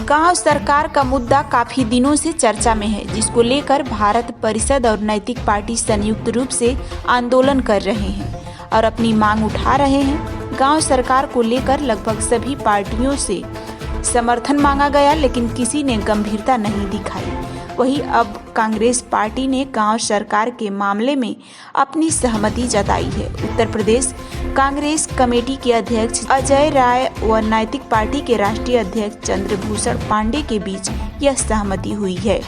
गांव सरकार का मुद्दा काफी दिनों से चर्चा में है, जिसको लेकर भारत परिषद और नैतिक पार्टी संयुक्त रूप से आंदोलन कर रहे हैं और अपनी मांग उठा रहे हैं। गांव सरकार को लेकर लगभग सभी पार्टियों से समर्थन मांगा गया, लेकिन किसी ने गंभीरता नहीं दिखाई। वहीं अब कांग्रेस पार्टी ने गांव सरकार के मामले में अपनी सहमति जताई है। उत्तर प्रदेश कांग्रेस कमेटी के अध्यक्ष अजय राय व नैतिक पार्टी के राष्ट्रीय अध्यक्ष चंद्रभूषण पांडे के बीच यह सहमति हुई है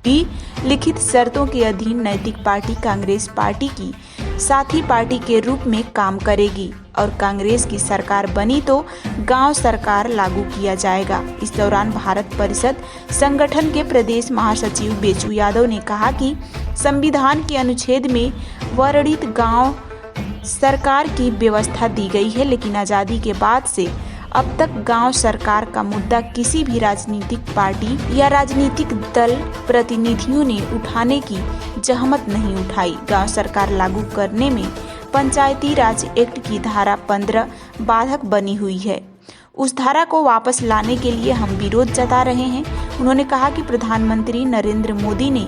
कि लिखित शर्तों के अधीन नैतिक पार्टी कांग्रेस पार्टी की साथी पार्टी के रूप में काम करेगी और कांग्रेस की सरकार बनी तो गांव सरकार लागू किया जाएगा। इस दौरान भारत परिषद संगठन के प्रदेश महासचिव बेचू यादव ने कहा कि संविधान के अनुच्छेद में वर्णित गांव सरकार की व्यवस्था दी गई है, लेकिन आज़ादी के बाद से अब तक गांव सरकार का मुद्दा किसी भी राजनीतिक पार्टी या राजनीतिक दल प्रतिनिधियों ने उठाने की जहमत नहीं उठाई। गांव सरकार लागू करने में पंचायती राज एक्ट की धारा 15 बाधक बनी हुई है। उस धारा को वापस लाने के लिए हम विरोध जता रहे हैं। उन्होंने कहा कि प्रधानमंत्री नरेंद्र मोदी ने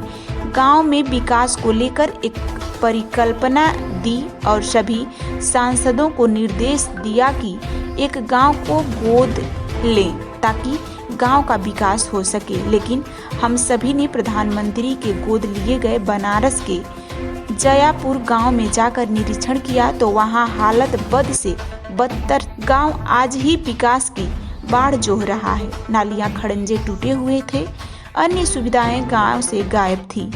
गांव में विकास को लेकर एक परिकल्पना दी और सभी सांसदों को निर्देश दिया कि एक गांव को गोद लें ताकि गांव का विकास हो सके, लेकिन हम सभी ने प्रधानमंत्री के गोद लिए गए बनारस के जयापुर गांव में जाकर निरीक्षण किया तो वहां हालत बद से बदतर। गांव आज ही विकास की बाढ़ जोह रहा है। नालियां खड़ंजे टूटे हुए थे, अन्य सुविधाएं गांव से गायब थी।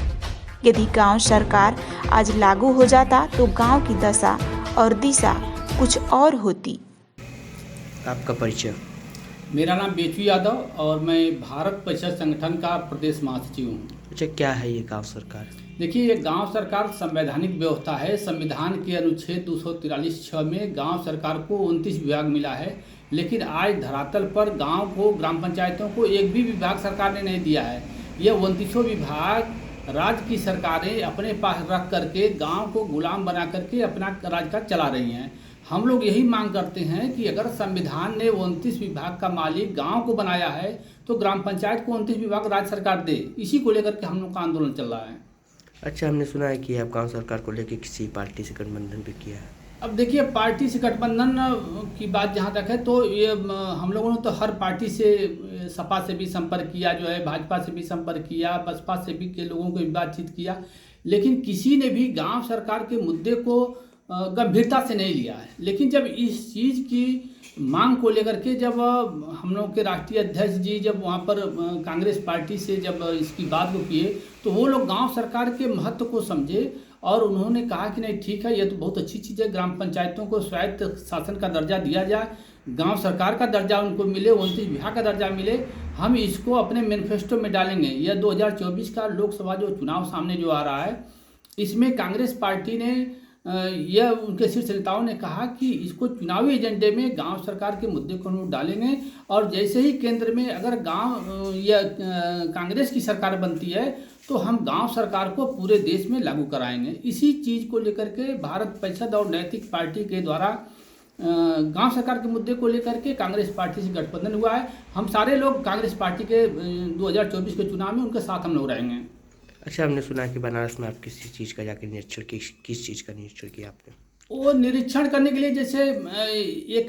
यदि गांव सरकार आज लागू हो जाता तो गांव की दशा और दिशा कुछ और होती। आपका परिचय? मेरा नाम बेचू यादव और मैं भारत परिषद संगठन का प्रदेश महासचिव हूँ। अच्छा, क्या है ये गांव सरकार? देखिए, ये गांव सरकार संवैधानिक व्यवस्था है। संविधान के अनुच्छेद 243(6) में गांव सरकार को 29 विभाग मिला है, लेकिन आज धरातल पर गांव को, ग्राम पंचायतों को एक भी विभाग सरकार ने नहीं दिया है। यह 29 विभाग राज्य की सरकारें अपने पास रख करके गांव को गुलाम बना करके अपना राज का चला रही हैं। हम लोग यही मांग करते हैं कि अगर संविधान ने 29 विभाग का मालिक गांव को बनाया है तो ग्राम पंचायत को 29 विभाग राज्य सरकार दे। इसी को लेकर के हम लोग का आंदोलन चल रहा है। अच्छा, हमने सुना है कि आप गांव सरकार को लेकर किसी पार्टी से गठबंधन भी किया है। अब देखिए, पार्टी से गठबंधन की बात जहाँ तक है तो ये हम लोगों ने तो हर पार्टी से, सपा से भी संपर्क किया, जो है भाजपा से भी संपर्क किया, बसपा से भी के लोगों को भी बातचीत किया, लेकिन किसी ने भी गांव सरकार के मुद्दे को गंभीरता से नहीं लिया है। लेकिन जब इस चीज़ की मांग को लेकर के जब हम लोग के राष्ट्रीय अध्यक्ष जी जब वहाँ पर कांग्रेस पार्टी से जब इसकी बात को किए तो वो लोग गांव सरकार के महत्व को समझे और उन्होंने कहा कि नहीं, ठीक है, ये तो बहुत अच्छी चीज़ है, ग्राम पंचायतों को स्वायत्त शासन का दर्जा दिया जाए, गांव सरकार का दर्जा उनको मिले, 29 विभाग का दर्जा मिले। हम इसको अपने मैनिफेस्टो में डालेंगे। यह 2024 का लोकसभा जो चुनाव सामने जो आ रहा है, इसमें कांग्रेस पार्टी ने यह उनके शीर्ष नेताओं ने कहा कि इसको चुनावी एजेंडे में गांव सरकार के मुद्दे को हम डालेंगे और जैसे ही केंद्र में अगर गांव या कांग्रेस की सरकार बनती है तो हम गांव सरकार को पूरे देश में लागू कराएंगे। इसी चीज़ को लेकर के भारत परिषद और नैतिक पार्टी के द्वारा गांव सरकार के मुद्दे को लेकर के कांग्रेस पार्टी से गठबंधन हुआ है। हम सारे लोग कांग्रेस पार्टी के 2024 के चुनाव में उनके साथ हम लोग रहेंगे। अच्छा, हमने सुना कि बनारस में आप किसी चीज़ का जाकर निरीक्षण किस चीज़ का निरीक्षण किया आपने? वो निरीक्षण करने के लिए, जैसे एक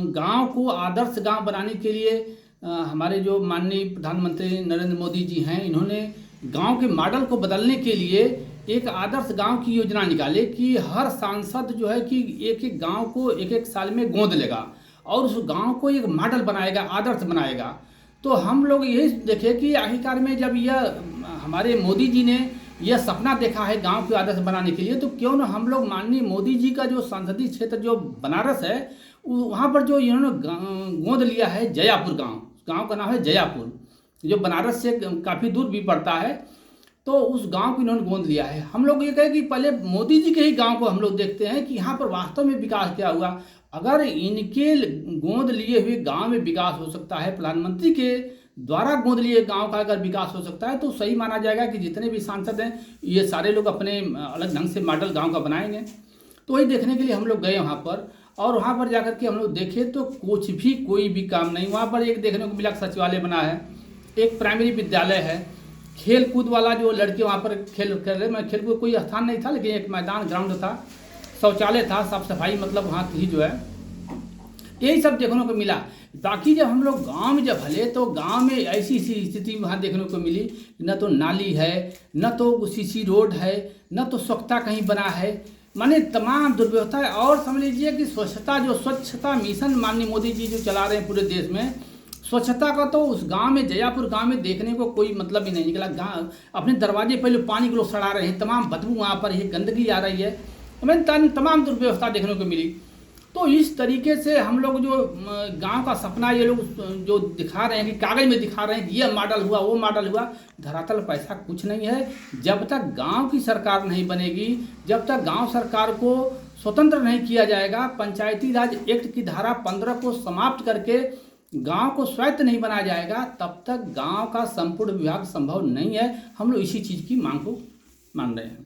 गांव को आदर्श गांव बनाने के लिए हमारे जो माननीय प्रधानमंत्री नरेंद्र मोदी जी हैं, इन्होंने गांव के मॉडल को बदलने के लिए एक आदर्श गांव की योजना निकाले कि हर सांसद जो है कि एक एक गांव को एक एक साल में गोद लेगा और उस गांव को एक मॉडल बनाएगा, आदर्श बनाएगा। तो हम लोग यही देखे कि आखिरकार में जब यह हमारे मोदी जी ने यह सपना देखा है गांव को आदर्श बनाने के लिए, तो क्यों ना हम लोग माननीय मोदी जी का जो संसदीय क्षेत्र जो बनारस है, वहाँ पर जो इन्होंने गोद लिया है जयापुर गांव का नाम है जयापुर, जो बनारस से काफ़ी दूर भी पड़ता है, तो उस गांव को इन्होंने गोद लिया है। हम लोग ये कहें कि पहले मोदी जी के ही गांव को हम लोग देखते हैं कि यहाँ पर वास्तव में विकास क्या हुआ। अगर इनके गोद लिए हुए गांव में विकास हो सकता है, प्रधानमंत्री के द्वारा गोद लिए गांव का अगर विकास हो सकता है, तो सही माना जाएगा कि जितने भी सांसद हैं ये सारे लोग अपने अलग ढंग से मॉडल गांव का बनाएंगे। तो वही देखने के लिए हम लोग गए वहाँ पर और वहाँ पर जाकर के हम लोग देखे तो कुछ भी कोई भी काम नहीं। वहाँ पर एक देखने को मिला सचिवालय बना है, एक प्राइमरी विद्यालय है, खेल कूद वाला जो लड़के वहाँ पर खेल कर रहे, मैं खेल कूद कोई स्थान नहीं था लेकिन एक मैदान ग्राउंड था, शौचालय था, साफ सफाई मतलब वहाँ थी जो है, यही सब देखने को मिला। बाकी जब हम लोग गांव में जब हले तो गांव में ऐसी स्थिति वहाँ देखने को मिली, न तो नाली है, न तो सीसी रोड है, न तो स्वच्छता कहीं बना है, माने तमाम दुर्व्यवस्था है। और समझ लीजिए कि स्वच्छता मिशन माननीय मोदी जी जो चला रहे हैं पूरे देश में, स्वच्छता का तो उस गांव में, जयापुर गांव में देखने को कोई मतलब ही नहीं निकला। गांव अपने दरवाजे पहले पानी को लोग सड़ा रहे हैं, तमाम बदबू वहाँ पर है, गंदगी आ रही है, हमें तमाम दुर्व्यवस्था देखने को मिली। तो इस तरीके से हम लोग जो गांव का सपना ये लोग जो दिखा रहे हैं कि कागज में दिखा रहे हैं कि ये मॉडल हुआ, वो मॉडल हुआ, धरातल पर ऐसा कुछ नहीं है। जब तक गांव की सरकार नहीं बनेगी, जब तक गांव सरकार को स्वतंत्र नहीं किया जाएगा, पंचायती राज एक्ट की धारा 15 को समाप्त करके गांव को स्वायत्त नहीं बनाया जाएगा, तब तक गांव का संपूर्ण विकास संभव नहीं है। हम लोग इसी चीज़ की मांग को मान रहे हैं।